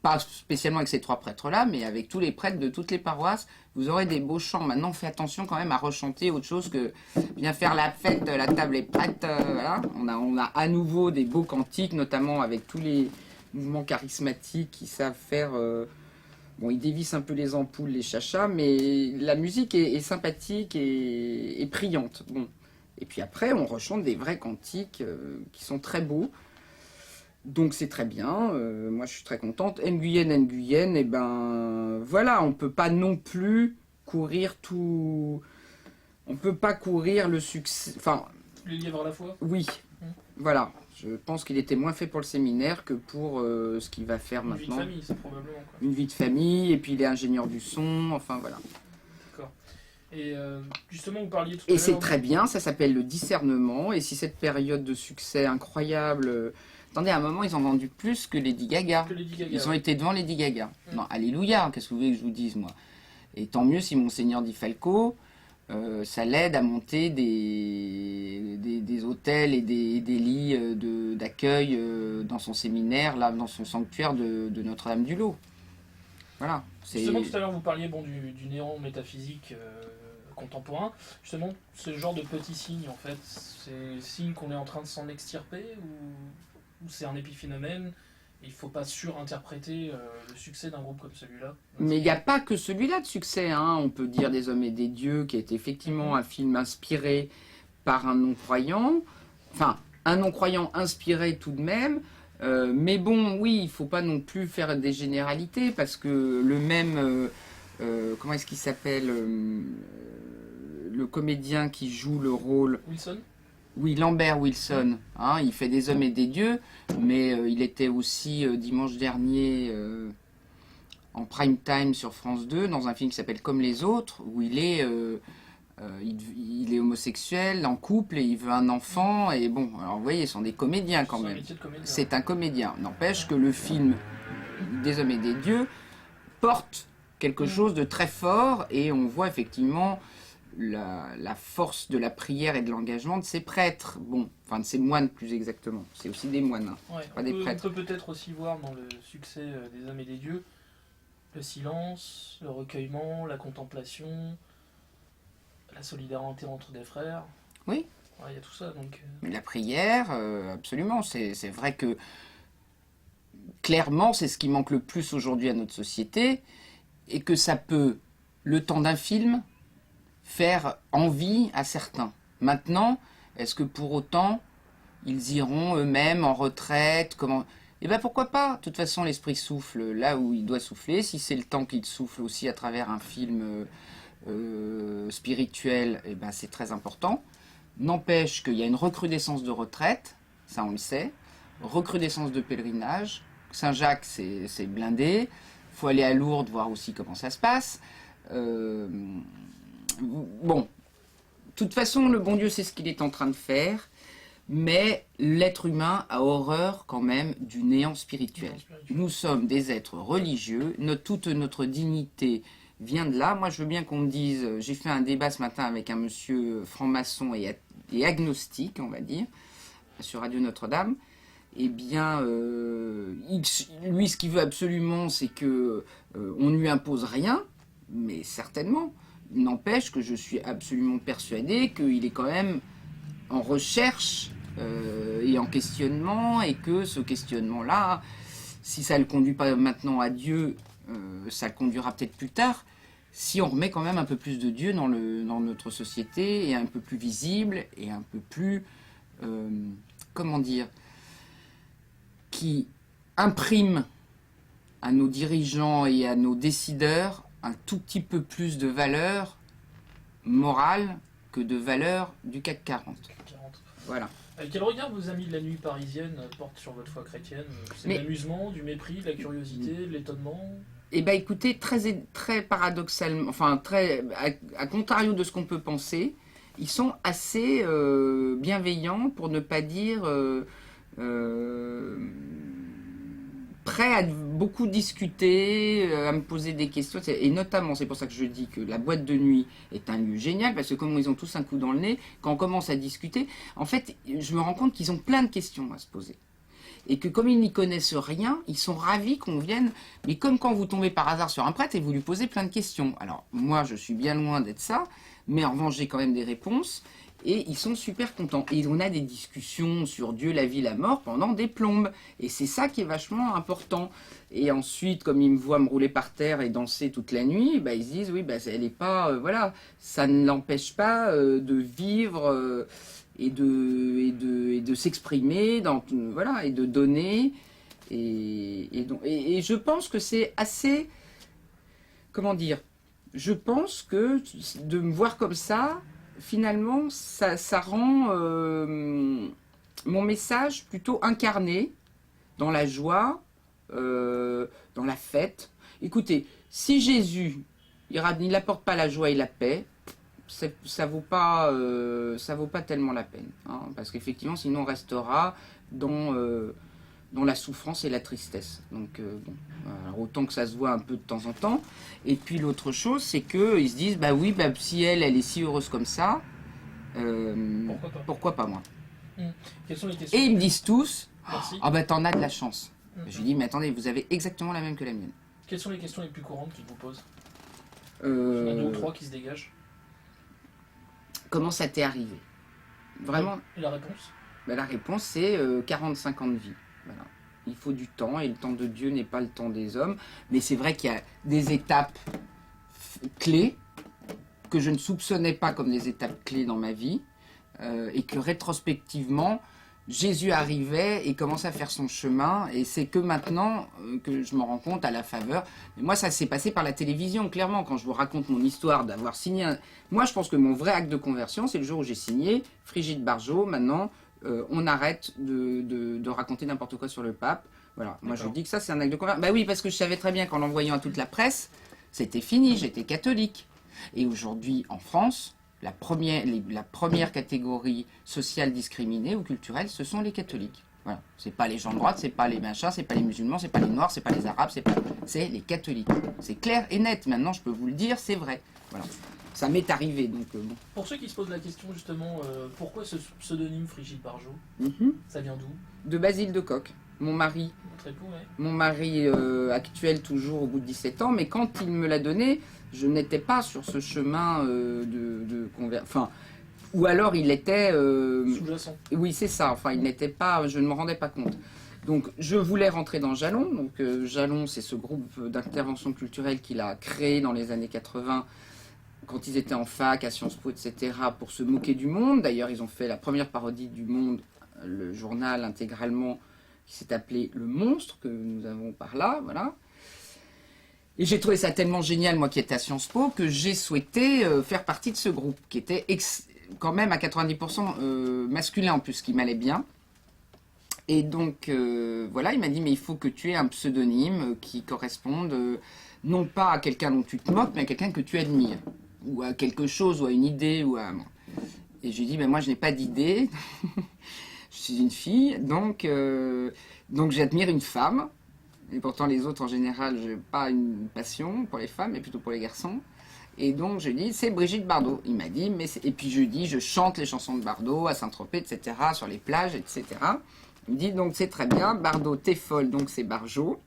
pas spécialement avec ces 3 prêtres-là, mais avec tous les prêtres de toutes les paroisses, vous aurez des beaux chants. Maintenant, faites attention quand même à rechanter autre chose que bien faire la fête, la table est prête, voilà. On a à nouveau des beaux cantiques, notamment avec tous les mouvements charismatiques qui savent faire... ils dévissent un peu les ampoules, les chachas, mais la musique est sympathique et priante. Bon. Et puis après, on rechante des vrais cantiques qui sont très beaux. Donc c'est très bien. Moi, je suis très contente. Nguyen, on peut pas non plus courir tout... On peut pas courir le succès... Enfin... Les lièvres à la fois. Oui. Voilà. Je pense qu'il était moins fait pour le séminaire que pour ce qu'il va faire maintenant. Une vie de famille, c'est probablement. Quoi. Une vie de famille, et puis il est ingénieur du son, enfin voilà. D'accord. Et justement, vous parliez tout à l'heure... Et c'est très bien, ça s'appelle le discernement, et si cette période de succès incroyable... Attendez, à un moment, ils ont vendu plus que Lady Gaga. Ils ont été devant Lady Gaga. Non, alléluia, qu'est-ce que vous voulez que je vous dise, moi? Et tant mieux si Monseigneur Di Falco, ça l'aide à monter des hôtels et des lits d'accueil dans son séminaire, là, dans son sanctuaire de Notre-Dame-du-Lot. Voilà. Justement, tout à l'heure, vous parliez du néant métaphysique contemporain. Justement, ce genre de petits signes, en fait, c'est signe qu'on est en train de s'en extirper ou c'est un épiphénomène? Il ne faut pas surinterpréter le succès d'un groupe comme celui-là. Mais il n'y a pas que celui-là de succès. Hein. On peut dire Des Hommes et des Dieux, qui est effectivement un film inspiré par un non-croyant. Enfin, un non-croyant inspiré tout de même. Mais bon, oui, il ne faut pas non plus faire des généralités, parce que le même... comment est-ce qu'il s'appelle le comédien qui joue le rôle... Wilson? Oui, Lambert Wilson, hein, il fait Des Hommes et des Dieux, mais il était aussi dimanche dernier en prime time sur France 2 dans un film qui s'appelle Comme les autres, où il est homosexuel, en couple, et il veut un enfant, et bon, alors vous voyez, ce sont des comédiens quand même. C'est un comédien. N'empêche que le film Des Hommes et des Dieux porte quelque chose de très fort, et on voit effectivement... La force de la prière et de l'engagement de ces prêtres, de ces moines plus exactement. C'est aussi des moines, pas des prêtres. On peut peut-être aussi voir dans le succès des Hommes et des Dieux le silence, le recueillement, la contemplation, la solidarité entre des frères. Oui. Il y a tout ça. Donc... La prière, absolument. C'est vrai que clairement, c'est ce qui manque le plus aujourd'hui à notre société, et que ça peut, le temps d'un film, faire envie à certains. Maintenant, est-ce que pour autant, ils iront eux-mêmes en retraite? Eh bien, pourquoi pas? De toute façon, l'esprit souffle là où il doit souffler. Si c'est le temps qu'il souffle aussi à travers un film spirituel, eh ben, c'est très important. N'empêche qu'il y a une recrudescence de retraite, ça on le sait, recrudescence de pèlerinage. Saint-Jacques, c'est blindé. Il faut aller à Lourdes voir aussi comment ça se passe. Bon, de toute façon, le bon Dieu sait ce qu'il est en train de faire, mais l'être humain a horreur quand même du néant spirituel. Nous sommes des êtres religieux, toute notre dignité vient de là. Moi, je veux bien qu'on me dise, j'ai fait un débat ce matin avec un monsieur franc-maçon et agnostique, on va dire, sur Radio Notre-Dame, eh bien, lui, ce qu'il veut absolument, c'est que on ne lui impose rien, mais certainement. Il n'empêche que je suis absolument persuadé qu'il est quand même en recherche et en questionnement, et que ce questionnement-là, si ça ne le conduit pas maintenant à Dieu, ça le conduira peut-être plus tard, si on remet quand même un peu plus de Dieu dans notre société, et un peu plus visible, et un peu plus, comment dire, qui imprime à nos dirigeants et à nos décideurs un tout petit peu plus de valeur morale que de valeur du CAC 40. Voilà. Quel regard vos amis de la nuit parisienne portent sur votre foi chrétienne? C'est de l'amusement, du mépris, de la curiosité, de l'étonnement? Eh bien écoutez, très paradoxalement, enfin à contrario de ce qu'on peut penser, ils sont assez bienveillants, pour ne pas dire prêts à beaucoup discuter, à me poser des questions, et notamment c'est pour ça que je dis que la boîte de nuit est un lieu génial, parce que comme ils ont tous un coup dans le nez, quand on commence à discuter, en fait je me rends compte qu'ils ont plein de questions à se poser. Et que comme ils n'y connaissent rien, ils sont ravis qu'on vienne, mais comme quand vous tombez par hasard sur un prêtre et vous lui posez plein de questions. Alors moi je suis bien loin d'être ça, mais en revanche j'ai quand même des réponses, et ils sont super contents. Et on a des discussions sur Dieu, la vie, la mort pendant des plombes, et c'est ça qui est vachement important. Et ensuite, comme ils me voient me rouler par terre et danser toute la nuit, bah, ils se disent oui, bah, elle est pas, voilà, ça ne l'empêche pas de vivre... Et de s'exprimer, voilà, et de donner. Et je pense que c'est assez... Comment dire? Je pense que de me voir comme ça, finalement, ça rend mon message plutôt incarné dans la joie, dans la fête. Écoutez, si Jésus, il n'apporte pas la joie et la paix, ça vaut pas tellement la peine, hein, parce qu'effectivement sinon on restera dans la souffrance et la tristesse. Donc bon, alors autant que ça se voit un peu de temps en temps. Et puis l'autre chose, c'est que ils se disent bah oui, bah, si elle est si heureuse comme ça, pourquoi pas moi. Quelles sont les questions? Et ils me disent tous Merci. Ah bah t'en as de la chance. Je lui dis mais attendez, vous avez exactement la même que la mienne. Quelles sont les questions les plus courantes qu'ils vous posent? Il y en a 2 ou 3 qui se dégagent. Comment ça t'est arrivé? Vraiment. Et la réponse? Ben, la réponse, c'est 45 ans de vie. Voilà. Il faut du temps, et le temps de Dieu n'est pas le temps des hommes. Mais c'est vrai qu'il y a des étapes clés que je ne soupçonnais pas comme des étapes clés dans ma vie, et que rétrospectivement, Jésus arrivait et commençait à faire son chemin, et c'est que maintenant que je me rends compte à la faveur. Mais moi, ça s'est passé par la télévision, clairement, quand je vous raconte mon histoire d'avoir signé un... Moi, je pense que mon vrai acte de conversion, c'est le jour où j'ai signé Brigitte Bardot. Maintenant, on arrête de raconter n'importe quoi sur le pape. Voilà, moi je vous dis que ça, c'est un acte de conversion. Bah oui, parce que je savais très bien qu'en l'envoyant à toute la presse, c'était fini, j'étais catholique. Et aujourd'hui, en France... La première catégorie sociale discriminée ou culturelle, ce sont les catholiques. Voilà. C'est pas les gens de droite, c'est pas les machins, c'est pas les musulmans, c'est pas les noirs, c'est pas les arabes, c'est les catholiques. C'est clair et net. Maintenant, je peux vous le dire, c'est vrai. Voilà. Ça m'est arrivé, donc bon. Pour ceux qui se posent la question justement, pourquoi ce pseudonyme Brigitte Bardot? Ça vient d'où? De Basile de Kock, mon mari. Très cool, ouais. Mon mari actuel, toujours au bout de 17 ans, mais quand il me l'a donné, je n'étais pas sur ce chemin de conversion. Enfin, ou alors il était... sous-jacent. Oui, c'est ça. Enfin, il n'était pas... Je ne me rendais pas compte. Donc, je voulais rentrer dans Jalon. Donc, Jalon, c'est ce groupe d'intervention culturelle qu'il a créé dans les années 80, quand ils étaient en fac, à Sciences Po, etc., pour se moquer du Monde. D'ailleurs, ils ont fait la première parodie du Monde, le journal intégralement, qui s'est appelé Le Monstre, que nous avons par là, voilà. Et j'ai trouvé ça tellement génial, moi qui étais à Sciences Po, que j'ai souhaité faire partie de ce groupe, qui était quand même à 90% masculin en plus, ce qui m'allait bien. Et donc, voilà, il m'a dit, mais il faut que tu aies un pseudonyme qui corresponde non pas à quelqu'un dont tu te moques, mais à quelqu'un que tu admires, ou à quelque chose, ou à une idée, ou à... Et j'ai dit, ben moi je n'ai pas d'idée, je suis une fille, donc j'admire une femme. Et pourtant, les autres, en général, je n'ai pas une passion pour les femmes, mais plutôt pour les garçons. Et donc, je dis, c'est Brigitte Bardot. Il m'a dit, mais et puis je dis, je chante les chansons de Bardot à Saint-Tropez, etc., sur les plages, etc. Il me dit donc c'est très bien, Bardot, t'es folle, donc c'est Barjot.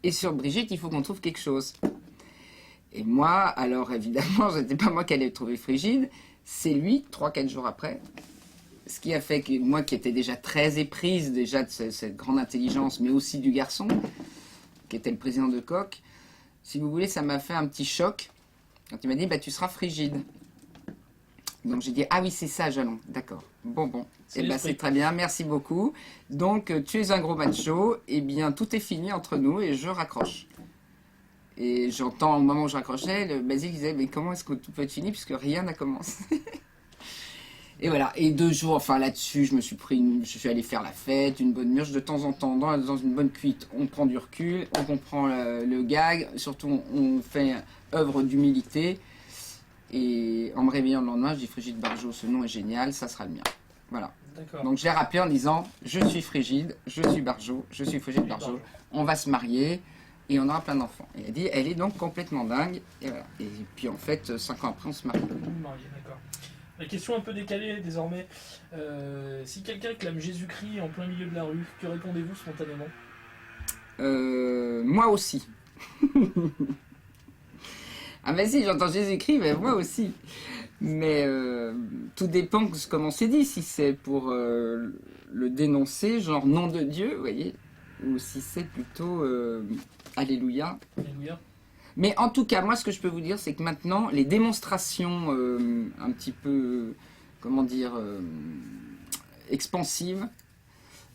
Et sur Brigitte, il faut qu'on trouve quelque chose. Et moi, alors évidemment, ce n'était pas moi qui allais trouver Frigide, c'est lui, 3-4 jours après. Ce qui a fait que moi, qui étais déjà très éprise déjà de cette grande intelligence, mais aussi du garçon, qui était le président de Coq, si vous voulez, ça m'a fait un petit choc quand il m'a dit, bah, tu seras Frigide. Donc j'ai dit, ah oui, c'est ça, Jalon, d'accord. Bon, eh ben, c'est très bien, merci beaucoup. Donc tu es un gros macho, eh bien tout est fini entre nous et je raccroche. Et j'entends au moment où je raccrochais, le Basile disait, mais comment est-ce que tout peut être fini puisque rien n'a commencé. Et voilà, et 2 jours, enfin là-dessus, je suis allé faire la fête, une bonne mûche, de temps en temps, dans une bonne cuite, on prend du recul, on comprend le gag, surtout on fait œuvre d'humilité. Et en me réveillant le lendemain, je dis Frigide Barjot, ce nom est génial, ça sera le mien. Voilà. Donc je l'ai rappelé en disant, je suis Frigide, je suis Barjot, je suis Frigide Barjot, on va se marier et on aura plein d'enfants. Et elle dit, elle est donc complètement dingue. Et voilà. Et puis en fait, 5 ans après, on se marie. D'accord. La question un peu décalée désormais. Si quelqu'un clame Jésus-Christ en plein milieu de la rue, que répondez-vous spontanément? Moi aussi. Ah mais si, j'entends Jésus-Christ, mais moi aussi. Mais tout dépend de comment c'est dit. Si c'est pour le dénoncer, genre nom de Dieu, vous voyez, ou si c'est plutôt Alléluia. Alléluia. Mais en tout cas, moi, ce que je peux vous dire, c'est que maintenant, les démonstrations un petit peu, comment dire, expansives,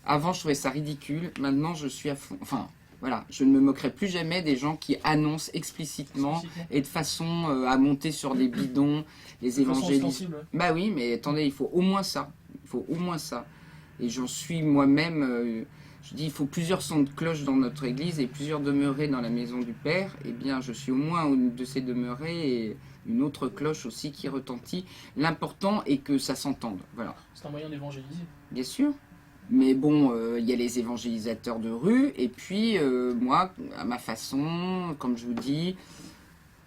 avant, je trouvais ça ridicule. Maintenant, je suis à fond. Enfin, voilà, je ne me moquerai plus jamais des gens qui annoncent explicitement et de façon à monter sur des bidons les évangélistes. Bah oui, mais attendez, il faut au moins ça. Il faut au moins ça. Et j'en suis moi-même... je dis, il faut plusieurs sons de cloche dans notre église et plusieurs demeurés dans la maison du Père. Eh bien, je suis au moins une de ces demeurés et une autre cloche aussi qui retentit. L'important est que ça s'entende. Voilà. C'est un moyen d'évangéliser. Bien sûr. Mais bon, il y a les évangélisateurs de rue, et puis moi, à ma façon, comme je vous dis,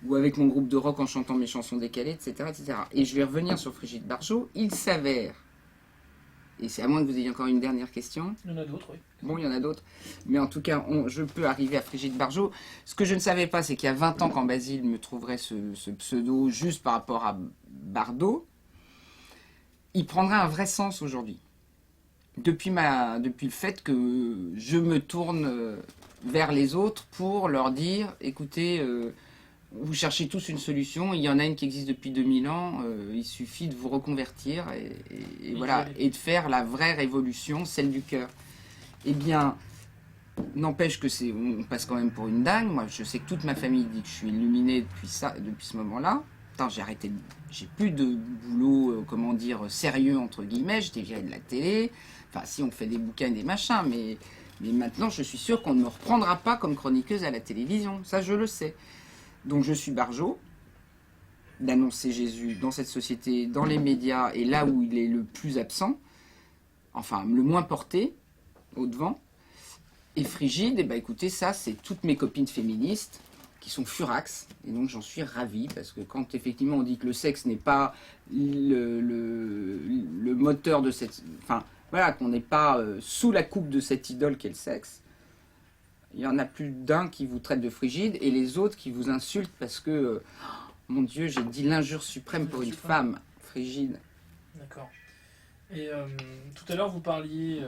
ou avec mon groupe de rock en chantant mes chansons décalées, etc. etc. Et je vais revenir sur Frigide Barjot. Il s'avère, et c'est à moins que vous ayez encore une dernière question. Il y en a d'autres, oui. Bon, il y en a d'autres. Mais en tout cas, je peux arriver à Frigide Barjot. Ce que je ne savais pas, c'est qu'il y a 20 ans, quand Basile me trouverait ce pseudo juste par rapport à Bardot, il prendrait un vrai sens aujourd'hui. Depuis le fait que je me tourne vers les autres pour leur dire, écoutez, vous cherchez tous une solution, il y en a une qui existe depuis 2000 ans, il suffit de vous reconvertir et voilà, et de faire la vraie révolution, celle du cœur. Eh bien, n'empêche que on passe quand même pour une dingue. Moi, je sais que toute ma famille dit que je suis illuminé depuis ce moment-là. J'ai plus de boulot, comment dire, sérieux entre guillemets, j'étais viré de la télé. Enfin, si on fait des bouquins et des machins, mais maintenant, je suis sûr qu'on ne me reprendra pas comme chroniqueuse à la télévision. Ça, je le sais. Donc, je suis Barjot, d'annoncer Jésus dans cette société, dans les médias, et là où il est le plus absent, enfin, le moins porté, au devant. Et Frigide, eh ben, écoutez, ça, c'est toutes mes copines féministes qui sont furax, et donc j'en suis ravie, parce que quand effectivement on dit que le sexe n'est pas le moteur de cette... Enfin, voilà, qu'on n'est pas sous la coupe de cette idole qu'est le sexe, il y en a plus d'un qui vous traite de frigide, et les autres qui vous insultent parce que, mon Dieu, j'ai dit l'injure suprême pour une femme, frigide. D'accord. Et tout à l'heure, vous parliez... d'un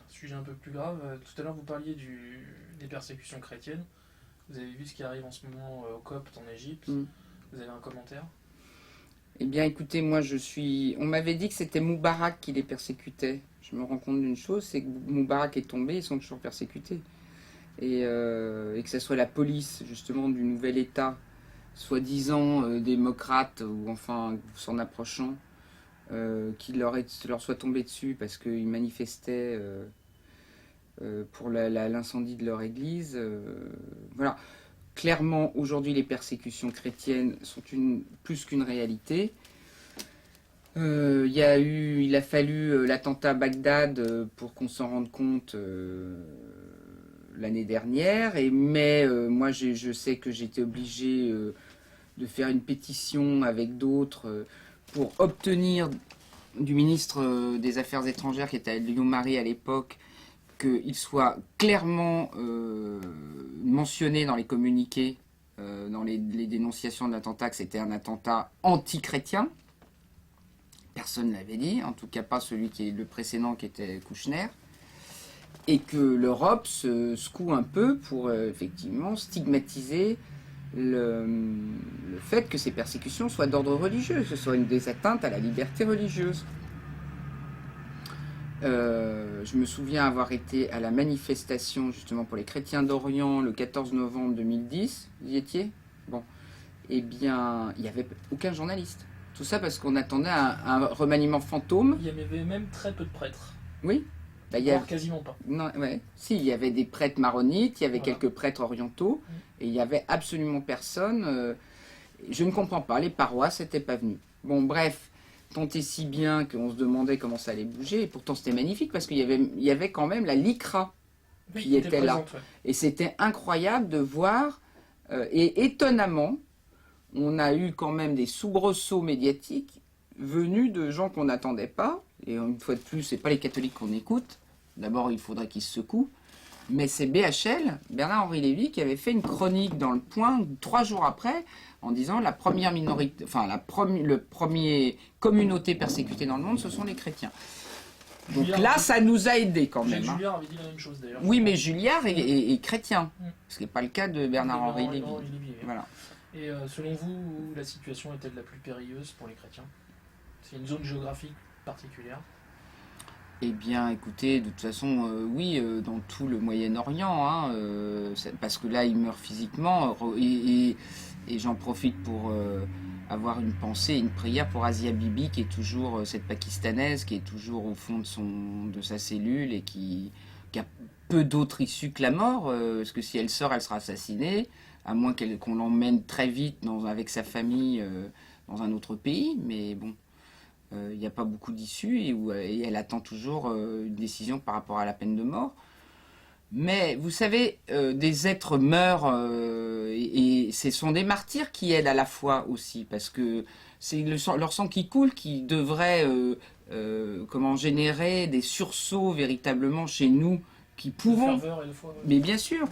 sujet un peu plus grave, tout à l'heure, vous parliez des persécutions chrétiennes. Vous avez vu ce qui arrive en ce moment au Copte en Égypte. Vous avez un commentaire? Eh bien, écoutez, moi, on m'avait dit que c'était Moubarak qui les persécutait. Je me rends compte d'une chose, c'est que Moubarak est tombé, ils sont toujours persécutés. Et que ce soit la police, justement, du nouvel État, soi-disant démocrate, ou enfin, s'en approchant, qui leur soit tombé dessus parce qu'ils manifestaient... pour l'incendie de leur église. Voilà. Clairement, aujourd'hui, les persécutions chrétiennes sont plus qu'une réalité. Il a fallu l'attentat à Bagdad pour qu'on s'en rende compte l'année dernière. Mais moi, je sais que j'étais obligé de faire une pétition avec d'autres pour obtenir du ministre des Affaires étrangères, qui était Lyon-Marie à l'époque, qu'il soit clairement mentionné dans les communiqués, dans les dénonciations de l'attentat, que c'était un attentat anti-chrétien. Personne ne l'avait dit, en tout cas pas celui qui est le précédent, qui était Kouchner. Et que l'Europe se secoue un peu pour effectivement stigmatiser le fait que ces persécutions soient d'ordre religieux, que ce soit des atteintes à la liberté religieuse. Je me souviens avoir été à la manifestation justement pour les chrétiens d'Orient le 14 novembre 2010. Vous y étiez? Bon. Eh bien, il n'y avait aucun journaliste. Tout ça parce qu'on attendait un remaniement fantôme. Il y avait même très peu de prêtres. Oui. Bah, Quasiment pas. Non, ouais. Si, il y avait des prêtres maronites, il y avait quelques prêtres orientaux, et il n'y avait absolument personne. Je ne comprends pas, les paroisses n'étaient pas venues. Bon, bref, tant et si bien qu'on se demandait comment ça allait bouger, et pourtant c'était magnifique, parce qu'il y avait quand même la LICRA qui était là. Présente, ouais. Et c'était incroyable de voir, et étonnamment, on a eu quand même des soubresauts médiatiques venus de gens qu'on n'attendait pas. Et une fois de plus, c'est pas les catholiques qu'on écoute. D'abord, il faudrait qu'ils se secouent. Mais c'est BHL, Bernard-Henri Lévy, qui avait fait une chronique dans Le Point 3 jours après, en disant la première minorité, enfin le premier communauté persécutée dans le monde, ce sont les chrétiens. Donc Julliard, là, ça nous a aidés quand même. Julliard avait dit la même chose d'ailleurs. Oui, mais Julliard est chrétien, ce qui n'est pas le cas de Bernard-Henri Lévy. Oui. Voilà. Et selon vous, où la situation est-elle la plus périlleuse pour les chrétiens? C'est une zone géographique particulière? Eh bien, écoutez, de toute façon, oui, dans tout le Moyen-Orient, hein, parce que là, ils meurent physiquement, et j'en profite pour avoir une pensée, une prière pour Asia Bibi, qui est toujours cette Pakistanaise, qui est toujours au fond de sa cellule, et qui a peu d'autres issues que la mort, parce que si elle sort, elle sera assassinée, à moins qu'on l'emmène très vite avec sa famille dans un autre pays, mais bon. Il n'y a pas beaucoup d'issues et elle attend toujours une décision par rapport à la peine de mort. Mais vous savez, des êtres meurent et ce sont des martyrs qui aident à la foi aussi, parce que c'est leur sang qui coule qui devrait générer des sursauts véritablement chez nous qui pouvons. Ferveur et de foi, ouais. Mais bien sûr.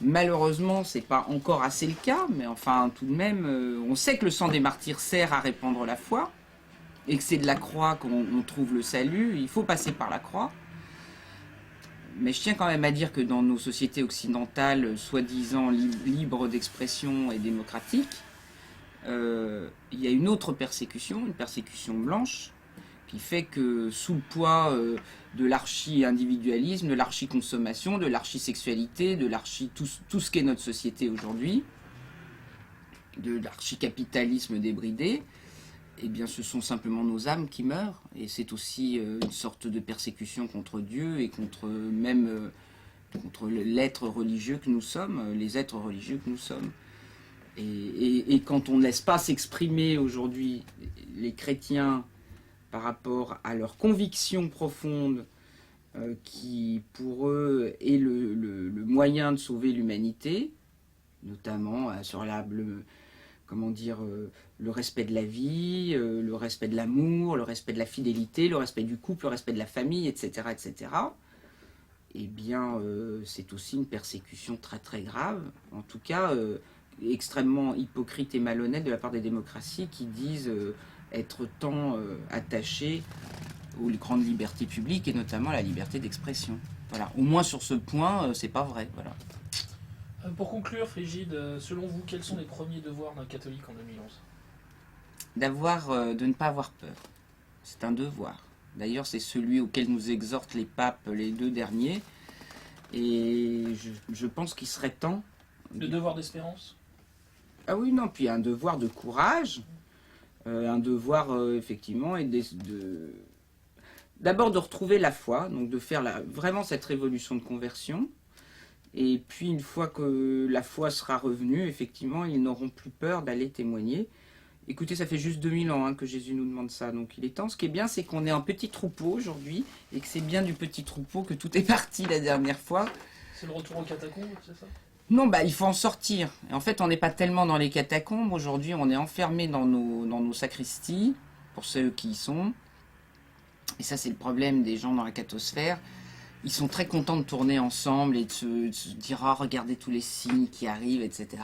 Malheureusement, c'est pas encore assez le cas, mais enfin, tout de même, on sait que le sang des martyrs sert à répandre la foi, et que c'est de la croix qu'on trouve le salut, il faut passer par la croix. Mais je tiens quand même à dire que dans nos sociétés occidentales, soi-disant libres d'expression et démocratiques, il y a une autre persécution, une persécution blanche, qui fait que sous le poids de l'archi-individualisme, de l'archi-consommation, de l'archi-sexualité, de tout ce qu'est notre société aujourd'hui, de l'archi-capitalisme débridé, eh bien ce sont simplement nos âmes qui meurent, et c'est aussi une sorte de persécution contre Dieu et contre l'être religieux que nous sommes, les êtres religieux que nous sommes. Et quand on ne laisse pas s'exprimer aujourd'hui les chrétiens par rapport à leurs convictions profondes, qui pour eux est le moyen de sauver l'humanité, notamment sur le respect de la vie, le respect de l'amour, le respect de la fidélité, le respect du couple, le respect de la famille, etc., etc., eh bien, c'est aussi une persécution très très grave, en tout cas extrêmement hypocrite et malhonnête de la part des démocraties qui disent être tant attachés aux grandes libertés publiques et notamment à la liberté d'expression. Voilà. Au moins sur ce point, c'est pas vrai. Voilà. Pour conclure, Frigide, selon vous, quels sont les premiers devoirs d'un catholique en 2011? De ne pas avoir peur. C'est un devoir. D'ailleurs, c'est celui auquel nous exhortent les papes, les 2 derniers. Et je pense qu'il serait temps... Le devoir d'espérance? Ah oui, non, puis un devoir de courage, un devoir, effectivement, et d'abord de retrouver la foi, donc de faire vraiment cette révolution de conversion. Et puis, une fois que la foi sera revenue, effectivement, ils n'auront plus peur d'aller témoigner. Écoutez, ça fait juste 2000 ans que Jésus nous demande ça, donc il est temps. Ce qui est bien, c'est qu'on est un petit troupeau aujourd'hui, et que c'est bien du petit troupeau que tout est parti la dernière fois. C'est le retour aux catacombes, c'est ça? Non, il faut en sortir. Et en fait, on n'est pas tellement dans les catacombes. Aujourd'hui, on est enfermé dans nos sacristies. pour ceux qui y sont. Et ça, c'est le problème des gens dans la cathosphère. Ils sont très contents de tourner ensemble et de se dire « Ah, regardez tous les signes qui arrivent, etc. »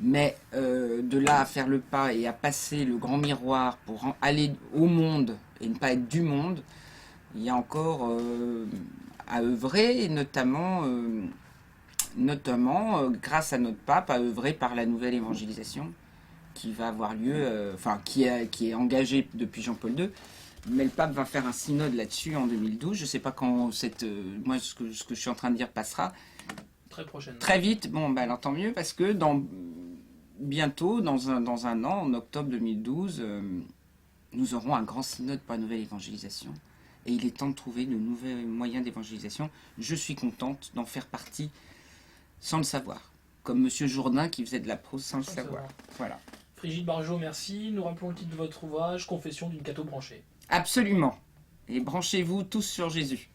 Mais de là à faire le pas et à passer le grand miroir pour aller au monde et ne pas être du monde, il y a encore à œuvrer, et notamment grâce à notre pape, à œuvrer par la nouvelle évangélisation qui va avoir lieu, qui est engagée depuis Jean-Paul II. Mais le pape va faire un synode là-dessus en 2012. Je ne sais pas quand moi, ce que je suis en train de dire passera. Très prochainement. Très vite. Bon, alors tant mieux, parce que bientôt, dans un an, en octobre 2012, nous aurons un grand synode pour la nouvelle évangélisation. Et il est temps de trouver de nouveaux moyens d'évangélisation. Je suis contente d'en faire partie sans le savoir. Comme M. Jourdain qui faisait de la prose sans le savoir. Voilà. Brigitte Barjot, merci. Nous rappelons le titre de votre ouvrage, Confession d'une catho branchée. Absolument. Et branchez-vous tous sur Jésus.